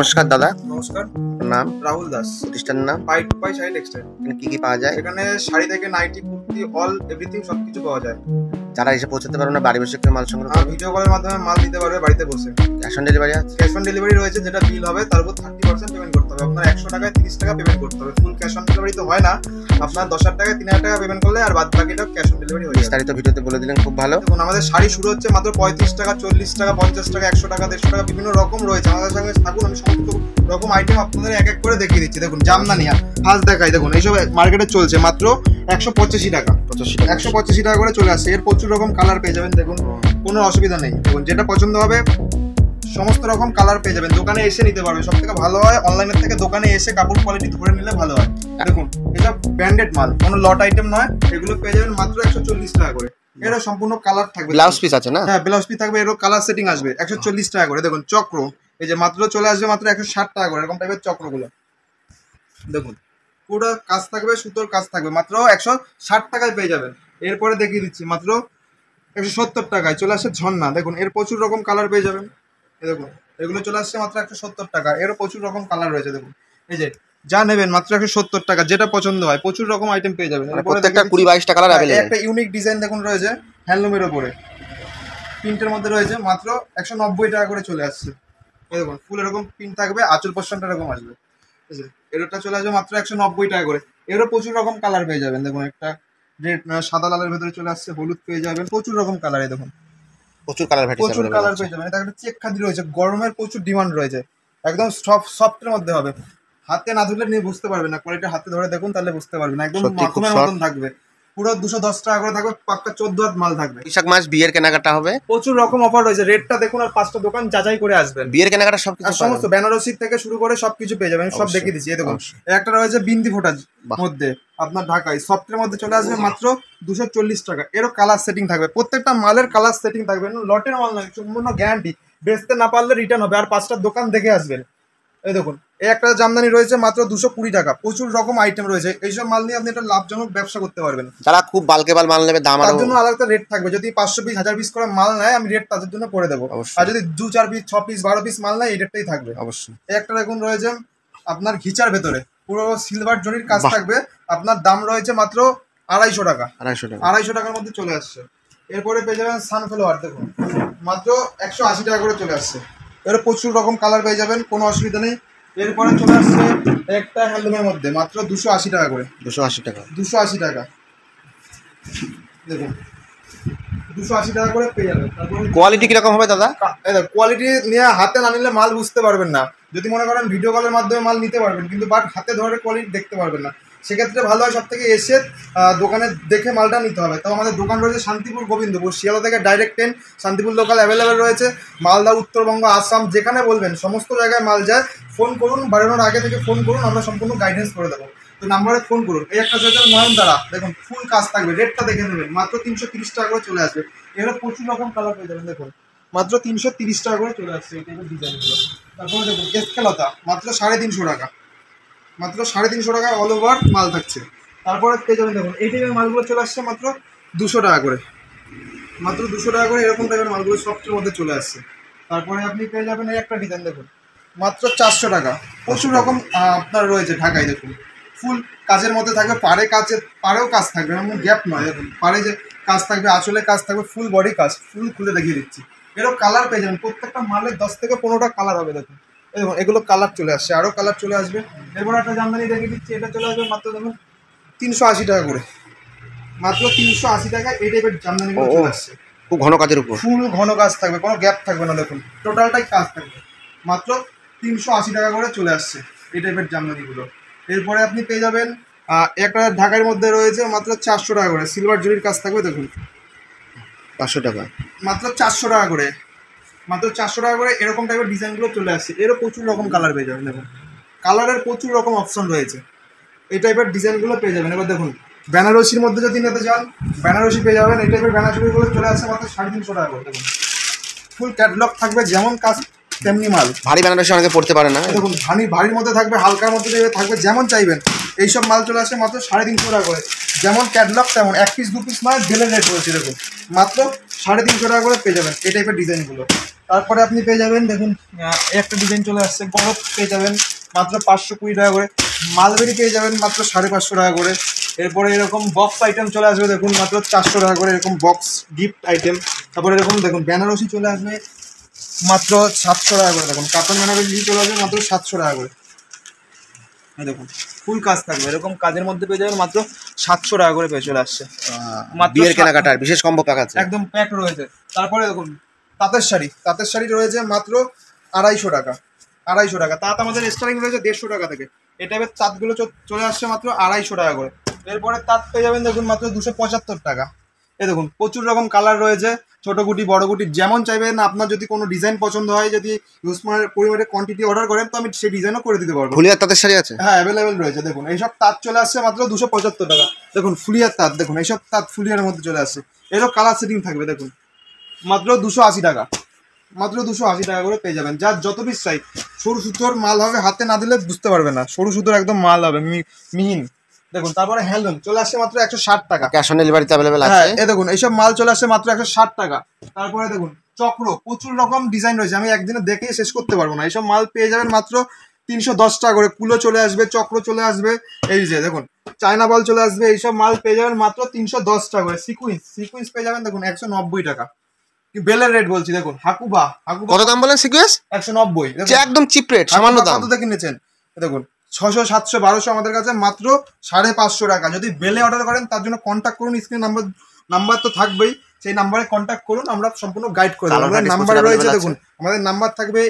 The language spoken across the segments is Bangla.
নমস্কার দাদা। নমস্কার। নাম? রাহুল দাস। প্রতিষ্ঠানের নাম? Buy to buy sari textile. এখানে কি পাওয়া যায়? এখানে শাড়ি থেকে নাইটি, কুর্তি, অল এভরিথিং সবকিছু পাওয়া যায়। যারা এসে পৌঁছাতে পারবে না বাড়ি বসে কেউ মাল সংগ্রহ করবে? ভিডিও কলের মাধ্যমে মাল নিতে পারবে বাড়িতে বসে। ক্যাশ অন ডেলিভারি আছে? ক্যাশ অন ডেলিভারি রয়েছে, যেটা বিল হবে তার উপর 30% পেমেন্ট করতে হবে। আপনার 100 টাকায় 30 টাকা পেমেন্ট করতে হবে। ফুল ক্যাশ অন ডেলিভারি তো হয় না, আপনার 10,000 টাকায় 3,000 টাকা পেমেন্ট করলে আর বাদ বাকিটা ক্যাশ অন ডেলিভারি হয়ে যাবে। বিস্তারিত ভিডিওতে বলে দিলেন, খুব ভালো। দেখুন, আমাদের শাড়ি শুরু হচ্ছে মাত্র 35 টাকা, 40 টাকা, 50 টাকা, 100 টাকা, 150 টাকা, বিভিন্ন রকম রয়েছে। আমাদের সঙ্গে থাকুন, আমি সমস্ত রকম আইটেম আপনাদের এক এক করে দেখিয়ে দিচ্ছি। দেখুন, জামদানি ফার্স্ট দেখাই। দেখুন, এইসব মার্কেটে চলছে মাত্র 185 টাকা। 185 টাকা করে চলে আসছে। এর প্রচুর রকম কালার পেয়ে যাবেন। দেখুন, কোনো অসুবিধা নেই। দেখুন, যেটা পছন্দ হবে সমস্ত রকম কালার পেয়ে যাবেন। দোকানে এসে নিতে পারবেন। সব থেকে ভালো হয় অনলাইনের থেকে দোকানে এসে কাপড় কোয়ালিটি ধরে নিলে ভালো হয়। দেখুন, এটা ব্র্যান্ডেড মাল, কোনো লট আইটেম নয়। এগুলো পেয়ে যাবেন মাত্র 140 টাকা করে। এরও সম্পূর্ণ কালার থাকবে। ব্লাউজ পিস আছে না? হ্যাঁ, ব্লাউজ পিস থাকবে। এরও কালার সেটিং আসবে। 140 টাকা করে। দেখুন, চক্র এই যে মাত্র চলে আসবে মাত্র 160 টাকা করে। এরকম টাইপের চক্রগুলো দেখুন, পুরো কাজ থাকবে, সুতোর কাজ থাকবে। মাত্র 160 টাকায় পেয়ে যাবেন। এরপরে দেখিয়ে দিচ্ছি মাত্র 170 টাকায় চলে আসছে ঝর্ণা। দেখুন, এর প্রচুর রকম কালার পেয়ে যাবেন। এই দেখুন, এগুলো চলে আসছে মাত্র 170 টাকা। এরও প্রচুর রকম কালার রয়েছে। দেখুন, এই যে যা নেবেন মাত্র 170 টাকা, যেটা পছন্দ হয় প্রচুর রকম আইটেম পেয়ে যাবেন। প্রত্যেকটা 20-22টা কালার अवेलेबल। একটা ইউনিক ডিজাইন দেখুন রয়েছে হ্যান্ডলুমের ওপরে, প্রিন্টের মধ্যে রয়েছে। মাত্র 190 টাকা করে চলে আসছে। এই দেখুন, ফুল এরকম প্রিন্ট থাকবে, আঁচল পোর্শনটা এরকম আসবে। ঠিক আছে, এরটা চলে আসবে মাত্র 190 টাকা করে। এরও প্রচুর রকম কালার পেয়ে যাবেন। দেখুন, একটা রেড সাদা লালের ভেতরে চলে আসছে, হলুদ পেয়ে যাবেন, প্রচুর রকম কালার। দেখুন, প্রচুর কালার প্রচুর কালার পেয়ে যাবেন। এটা একটা চেক খাদি রয়েছে, গরমের প্রচুর ডিমান্ড রয়েছে। একদম সফটের মধ্যে হবে। হাতে না ধরলে নিয়ে বুঝতে পারবে না কোয়ালিটি। হাতে ধরে দেখুন, তাহলে বুঝতে পারবেন। একদম মাখনের মতন থাকবে। পুরো 210 টাকা করে থাকবে। পাক্কা 14 হাত মাল থাকবে। বৈশাখ মাস বিয়ের কেনাকাটা হবে, প্রচুর রকম অফার রয়েছে। রেটটা দেখুন, আর 5টা দোকান যাচাই করে আসবেন। বিয়ের কেনাকাটা সবকিছু সমস্ত বেনারসি থেকে শুরু করে সবকিছু পেয়ে যাবেন। সব দেখিয়ে দিচ্ছি। এই দেখুন, একটা রয়েছে বিন্দি ফোটার মধ্যে, আপনার ঢাকায় সফটের মধ্যে চলে আসবে মাত্র 240 টাকা। এরও কালার সেটিং থাকবে। প্রত্যেকটা মালের কালার সেটিং থাকবে। লটের মাল নয়, সম্পূর্ণ গ্যারান্টি। বেচতে না পারলে রিটার্ন হবে। আর 5টা দোকান দেখে আসবেন। এই দেখুন, এই একটা জামদানি রয়েছে মাত্র 220 টাকা। প্রচুর রকম আইটেম রয়েছে। এইসব মাল নিয়ে আপনি একটা লাভজনক ব্যবসা করতে পারবেন। যারা খুব বালকে মাল নেবে দাম তার জন্য আলাদা রেট থাকবে। যদি 500 পিস 1000 পিস করে মাল নেয়, আমি রেট তাদের জন্য করে দেবো। আর যদি 2-4 পিস 6 পিস 12 পিস মাল নেয়, এই রেটটাই থাকবে অবশ্যই। এই একটা দেখুন রয়েছে আপনার ঘিচার ভেতরে পুরো সিলভার জরির কাজ থাকবে। আপনার দাম রয়েছে মাত্র 250 টাকা। 250 টাকার মধ্যে চলে আসছে। এরপরে পেয়ে যাবেন সানফ্লাওয়ার। দেখুন, মাত্র 180 টাকা করে চলে আসছে। এর প্রচুর রকম কালার পেয়ে যাবেন, কোনো অসুবিধা নেই। এরপরে চলে আসছে একটা হ্যান্ডলুমের মধ্যে মাত্র 280 টাকা করে। 280 টাকা। দেখুন, 280 টাকা করে পেয়ে যাবেন। কোয়ালিটি কিরকম হবে দাদা? কোয়ালিটি নিয়ে হাতে না নিলে মাল বুঝতে পারবেন না। যদি মনে করেন ভিডিও কলের মাধ্যমে মাল নিতে পারবেন, কিন্তু বাট হাতে ধরে কোয়ালিটি দেখতে পারবেন না। সেক্ষেত্রে ভালো হয় সব থেকে এসে দোকানে দেখে মালটা নিতে হবে। তো আমাদের দোকান রয়েছে শান্তিপুর, গোবিন্দপুর। শিয়ালদা থেকে direct train Shantipur local available রয়েছে। মালদা, উত্তরবঙ্গ, আসাম যেখানে বলবেন সমস্ত জায়গায় মাল যায়। ফোন করুন, বাড়ানোর আগে থেকে ফোন করুন, আমরা সম্পূর্ণ গাইডেন্স করে দেবো। তো নাম্বারে ফোন করুন। এই একটা রয়েছে নয়নতারা। দেখুন, ফুল কাজ থাকবে। রেটটা দেখে নেবেন, মাত্র 330 টাকা করে চলে আসবে। এগুলো প্রচুর রকম কালার পেয়ে যাবেন। দেখুন, মাত্র 330 টাকা করে চলে আসছে এই টাইপের ডিজাইনগুলো। তারপরে দেখুন, এসকেলতা মাত্র 350 টাকা। মাত্র 350 টাকায় অল ওভার মাল থাকছে। তারপরে পেয়ে যাবেন, দেখুন এই টাইপের মালগুলো চলে আসছে মাত্র 200 টাকা করে। মাত্র 200 টাকা করে এরকম টাইপের মালগুলো সফটের মধ্যে চলে আসছে। তারপরে আপনি পেয়ে যাবেন এই একটা ডিজাইন। দেখুন, মাত্র 400 টাকা। প্রচুর রকম আপনার রয়েছে ঢাকায়। দেখুন, ফুল কাজের মধ্যে থাকবে। পাড়েও কাজ থাকবে, এমন গ্যাপ নয়। দেখুন, পাড়ে যে কাজ থাকবে, আঁচলে কাজ থাকবে, ফুল বডি কাজ। ফুল খুলে দেখিয়ে দিচ্ছি। এরও কালার পেয়ে যাবেন। প্রত্যেকটা মালের 10 থেকে 15টা কালার হবে। দেখুন, দেখুন এগুলো কালার চলে আসছে, আরও কালার চলে আসবে। এরপর একটা জামদানি দেখিয়ে দিচ্ছি। এটা চলে আসবে মাত্র দেখুন 380 টাকা করে। মাত্র 380 টাকা এই টাইপের জামদানিগুলো চলে আসছে। খুব ঘন কাজের উপর, ফুল ঘন কাজ থাকবে, কোনো গ্যাপ থাকবে না। দেখুন, টোটালটাই কাজ থাকবে। মাত্র 380 টাকা করে চলে আসছে এই টাইপের জামদানিগুলো। এরপরে আপনি পেয়ে যাবেন একটা ঢাকার মধ্যে রয়েছে মাত্র 400 টাকা করে। সিলভার জরির কাজ থাকবে। দেখুন, 500 টাকা। মাত্র 400 টাকা করে। মাত্র 400 টাকা করে এরকম টাইপের ডিজাইনগুলো চলে আসছে। এরও প্রচুর রকম কালার পেয়ে যাবেন। দেখুন, কালারের প্রচুর রকম অপশন রয়েছে। এই টাইপের ডিজাইনগুলো পেয়ে যাবেন। এবার দেখুন, বেনারসির মধ্যে যদি নিতে চান, বেনারসি পেয়ে যাবেন। এই টাইপের বেনারসিগুলো চলে আসছে মাত্র 350 টাকা করে। দেখুন, ফুল ক্যাটলগ থাকবে, যেমন কাজ তেমনি মাল। ভারী বেনারসি অনেকে পড়তে পারে না। দেখুন, ভারীর মধ্যে থাকবে, হালকার মধ্যে থাকবে, যেমন চাইবেন। এইসব মাল চলে আসে মাত্র 350 টাকা করে। যেমন ক্যাটলগ তেমন, 1 পিস 2 পিস নয়, বেলের রেট রয়েছে। দেখুন, মাত্র 350 টাকা করে পেয়ে যাবেন এই টাইপের ডিজাইনগুলো। তারপরে আপনি পেয়ে যাবেন দেখুন এই একটা ডিজাইন চলে আসছে, গরব পেয়ে যাবেন মাত্র 520 টাকা করে, মালবেরি পেয়ে যাবেন মাত্র 550 টাকা করে। এরপরে এরকম বক্স আইটেম চলে আসবে দেখুন মাত্র 400 টাকা করে, এরকম বক্স গিফট আইটেম। তারপরে এরকম দেখুন বেনারসি চলে আসবে মাত্র 700 টাকা করে, দেখুন কাতান বেনারসি চলে আসবে মাত্র 700 টাকা করে। দেখুন ফুল কাজ থাকবে, এরকম কাজের মধ্যে পেয়ে যাবেন মাত্র 700 টাকা করে পেয়ে চলে আসছে। বিয়ের কেনাকাটার বিশেষ কম্বো প্যাক আছে, একদম প্যাক রয়েছে। তারপরে দেখুন তাঁতের শাড়ি রয়েছে মাত্র 250 টাকা, 250 টাকা। তাঁত আমাদের স্টার্টিং রয়েছে 150 টাকা থেকে। এই টাইপের তাঁতগুলো চলে আসছে মাত্র 250 টাকা করে। এরপরে তাঁত পেয়ে যাবেন দেখুন মাত্র 275 টাকা। এই দেখুন প্রচুর রকম কালার রয়েছে, ছোটো গুটি বড় গুটি যেমন চাইবেন। আপনার যদি কোনো ডিজাইন পছন্দ হয়, যদি হিউজ পরিমাণে কোয়ান্টিটি অর্ডার করেন, তো আমি সেই ডিজাইনও করে দিতে পারবো। ফুলিয়ার তাঁতের শাড়ি আছে, হ্যাঁ অ্যাভেলেবেল রয়েছে। দেখুন এইসব তাঁত চলে আসছে মাত্র 275 টাকা। দেখুন ফুলিয়ার তাঁত, দেখুন এইসব তাঁত ফুলিয়ার মধ্যে চলে আসছে, এরও কালার সেটিং থাকবে। দেখুন মাত্র 280 টাকা, মাত্র 280 টাকা করে পেয়ে যাবেন। যার যত পিস চাই, সরু সুতোর মাল হবে, হাতে না দিলে বুঝতে পারবে না, সরু সুতোর একদম মাল হবে মিহিন। দেখুন তারপরে হ্যান্ডলুম চলে আসছে মাত্র 160 টাকা, ক্যাশ অন ডেলিভারিতে অ্যাভেলেবেল আছে। হ্যাঁ এই দেখুন এইসব মাল চলে আসছে মাত্র 160 টাকা। তারপরে দেখুন চক্র, প্রচুর রকম ডিজাইন রয়েছে, আমি একদিনে দেখে শেষ করতে পারবো না। এইসব মাল পেয়ে যাবেন মাত্র 310 টাকা করে। কুলো চলে আসবে, চক্র চলে আসবে, এই যে দেখুন চায়না বল চলে আসবে, এইসব মাল পেয়ে যাবেন মাত্র 310 টাকা করে। সিকুইন্স পেয়ে যাবেন দেখুন 190 টাকা। বেলের রেট বলছি, দেখুন হাকুবা কত দাম বলেন সিকোয়েন্স? 190, একদম চিপ রেট, সামান্য দাম। কত থেকে নিয়েছেন? দেখুন 600, 700, 1200 আমাদের কাছে মাত্র 550 টাকা। যদি বেলে অর্ডার করেন তার জন্য কন্ট্যাক্ট করুন, স্ক্রিনে নাম্বার তো থাকবেই, সেই নাম্বারে কন্ট্যাক্ট করুন, আমরা সম্পূর্ণ গাইড করে দেবো। আমাদের নাম্বার রয়েছে দেখুন, আমাদের নাম্বার থাকবে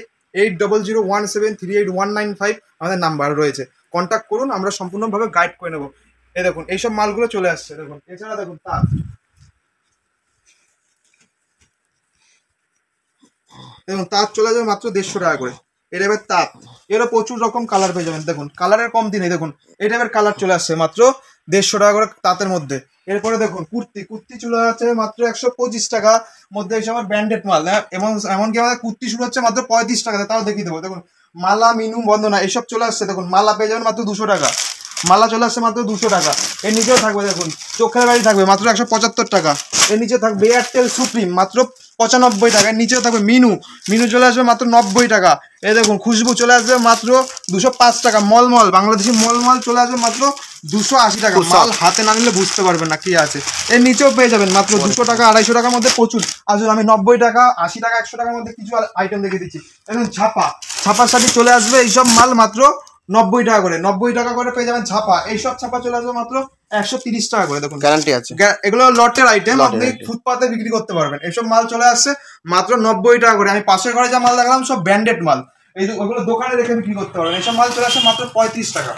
8001738195, আমাদের নাম্বার রয়েছে, কন্ট্যাক্ট করুন, আমরা সম্পূর্ণভাবে গাইড করে নেবো। এই দেখুন এইসব মালগুলো চলে আসছে। দেখুন এছাড়া দেখুন তাঁত, দেখুন তাঁত চলে যাবে মাত্র 150 টাকা করে। এই টাইপের তাঁত, এরও প্রচুর রকম কালার পেয়ে যাবেন। দেখুন কালারের কম দিনে, দেখুন এই টাইপের কালার চলে আসছে মাত্র 150 টাকা করে তাঁতের মধ্যে। এরপরে দেখুন কুর্তি চলে যাচ্ছে মাত্র 125 টাকা মধ্যে, এইসব আমার ব্র্যান্ডেড মাল। এমনকি আমাদের কুর্তি শুরু হচ্ছে মাত্র 35 টাকা, তাও দেখিয়ে দেবো। দেখুন মালা, মিনু, বন্দনা এইসব চলে আসছে। দেখুন মালা পেয়ে যাবেন মাত্র 200 টাকা, মালা চলে আসছে মাত্র 200 টাকা। এর নিচেও থাকবে দেখুন চোখের বাড়ি থাকবে মাত্র 175 টাকা। এর নিচে থাকবে এয়ারটেল সুপ্রিম মাত্র 95 টাকা। এর নিচেও থাকবে মিনু চলে আসবে মাত্র 90 টাকা। এই দেখুন খুশবু চলে আসবে মাত্র 205 টাকা। মলমল বাংলাদেশি মলমল চলে আসবে মাত্র 280 টাকা। মাল হাতে না নিলে বুঝতে পারবেন না কি আছে। এর নিচেও পেয়ে যাবেন মাত্র 200 টাকা, 250 টাকার মধ্যে প্রচুর। আসলে আমি 90 টাকা, 80 টাকা, 100 টাকার মধ্যে কিছু আইটেম দেখে দিচ্ছি। দেখুন ছাপার সাথে চলে আসবে এইসব মাল মাত্র 90 টাকা করে। 90 টাকা করে পেয়ে যাবেন ছাপা। এইসব ছাপা চলে আসবে মাত্র 130 টাকা করে। দেখুন গ্যারান্টি আছে, এগুলো লটের আইটেম, আপনি ফুটপাতে বিক্রি করতে পারবেন। এইসব মাল চলে আসছে মাত্র 90 টাকা করে। আমি পাশের ঘরে যা মাল দেখালাম সব ব্র্যান্ডেড মাল, এই ওগুলো দোকানে রেখে বিক্রি করতে পারবেন। এইসব মাল চলে আসছে মাত্র 35 টাকা,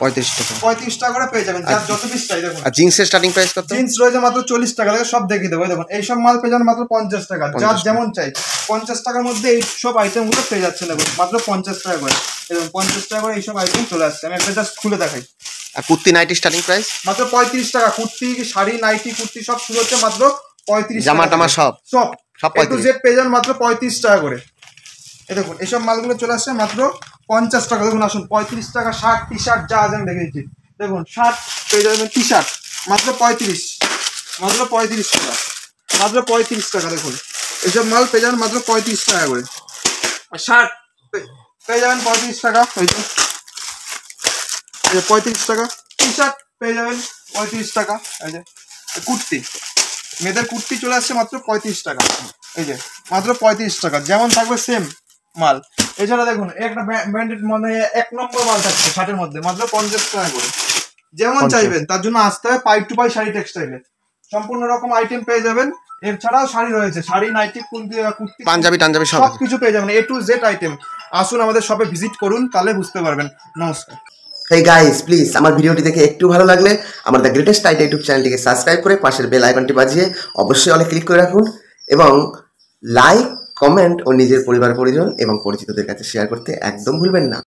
35 টাকা করে পেয়ে যাবেন। যার যত পিস চাই। দেখুন আর জিন্সের স্টার্টিং প্রাইস কত? জিন্স রয়েছে মাত্র 40 টাকা থেকে, সব দেখিয়ে দেবো। দেখুন এইসব মাল পেয়ে যাবেন মাত্র 50 টাকা, যার যেমন চাই। 50 টাকার মধ্যে এই সব আইটেমগুলো পেয়ে যাচ্ছে। দেখুন মাত্র 50 টাকা করে, এবং 50 টাকা করে এইসব আইটেম চলে আসছে। আমি একটা জাস্ট খুলে দেখাই। আর কুর্তি নাইটি স্টার্টিং প্রাইস মাত্র 35 টাকা। কুর্তি, শাড়ি, নাইটি, কুর্তি সব শুরু হচ্ছে মাত্র 35 টাকা। জামা টামা সব একটু জেড পেয়ে যান মাত্র 35 টাকা করে। এই দেখুন এইসব মালগুলো চলে আসছে মাত্র 50 টাকা। দেখুন আসুন 35 টাকা। শার্ট, টি শার্ট যা আছে আমি দেখে দিচ্ছি। দেখুন শার্ট পেয়ে যাবেন, টি শার্ট মাত্র 35 টাকা, মাত্র 35 টাকা। দেখুন এইসব মাল পেয়ে যাবেন মাত্র 35 টাকা করে। শার্ট পেয়ে যাবেন 35 টাকা, এই যে 35 টাকা। টি শার্ট পেয়ে যাবেন 35 টাকা। এই যে কুর্তি, মেয়েদের কুর্তি চলে আসছে মাত্র 35 টাকা। এই যে মাত্র 35 টাকা, যেমন থাকবে সেম মাল। এছাড়া দেখুন একটা ব্র্যান্ডেড মানে 1 নম্বর মাল থাকছে শার্টের মধ্যে মাত্র 50 টাকা করে। যেমন চাইবেন তার জন্য আসতে হবে পাই টু পাই শাড়ি টেক্সটাইলে, সম্পূর্ণ রকম আইটেম পেয়ে যাবেন। এছাড়াও শাড়ি রয়েছে, শাড়ি, নাইটি, কুর্তি, পাঞ্জাবি টাঞ্জাবি সব কিছু পেয়ে যাবেন, A to Z আইটেম। আসুন আমাদের শপে ভিজিট করুন, তাহলে বুঝতে পারবেন। নমস্কার। হেই গাইস, প্লিজ আমার ভিডিওটি দেখে একটু ভালো লাগলে আমার দ্য গ্রেটেস্ট আইডিয়া ইউটিউব চ্যানেলটিকে সাবস্ক্রাইব করে পাশের বেল আইকনটি বাজিয়ে অবশ্যই অলে ক্লিক করে রাখুন, এবং লাইক, কমেন্ট ও নিজের পরিবার পরিজন এবং পরিচিতদের কাছে শেয়ার করতে একদম ভুলবেন না।